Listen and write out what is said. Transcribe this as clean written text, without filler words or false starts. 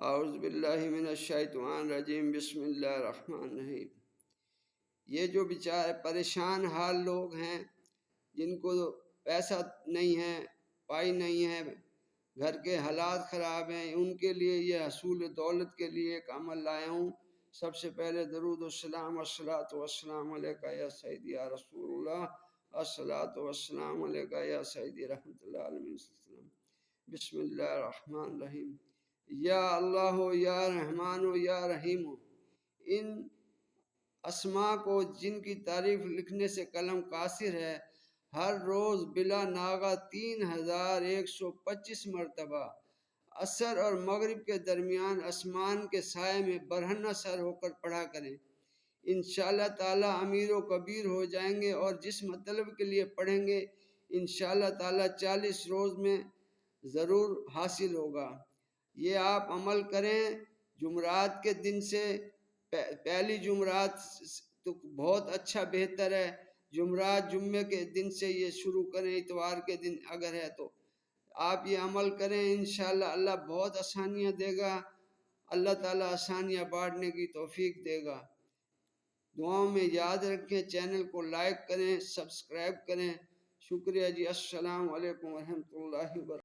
اعوذ باللہ من الشیطان الرجیم بسم اللہ الرحمن الرحیم۔ یہ جو بیچارے پریشان حال لوگ ہیں جن کو پیسہ نہیں ہے، پائی نہیں ہے، گھر کے حالات خراب ہیں، ان کے لیے یہ حصول دولت کے لیے ایک عمل لایا ہوں۔ سب سے پہلے درود السلام والصلاۃ والسلام علیکہ یا سیدی یا رسول اللہ، الصلاۃ والسلام علیکہ یا سیدی رحمۃ اللہ علیہ۔ بسم اللہ الرحمن الرحیم۔ یا اللہ یا رحمان یا رحیم، ان اسماء کو جن کی تعریف لکھنے سے قلم قاصر ہے، ہر روز بلا ناغہ 3125 مرتبہ عصر اور مغرب کے درمیان آسمان کے سائے میں برہنہ سر ہو کر پڑھا کریں۔ انشاءاللہ تعالی امیر و کبیر ہو جائیں گے، اور جس مطلب کے لیے پڑھیں گے انشاءاللہ تعالی 40 روز میں ضرور حاصل ہوگا۔ یہ آپ عمل کریں جمعرات کے دن سے، پہلی جمعرات تو بہت اچھا بہتر ہے، جمعرات جمعے کے دن سے یہ شروع کریں، اتوار کے دن اگر ہے تو آپ یہ عمل کریں، انشاءاللہ اللہ بہت آسانیاں دے گا، اللہ تعالیٰ آسانیاں بانٹنے کی توفیق دے گا۔ دعاؤں میں یاد رکھیں، چینل کو لائک کریں، سبسکرائب کریں۔ شکریہ جی، السلام علیکم ورحمۃ اللہ وبرکاتہ۔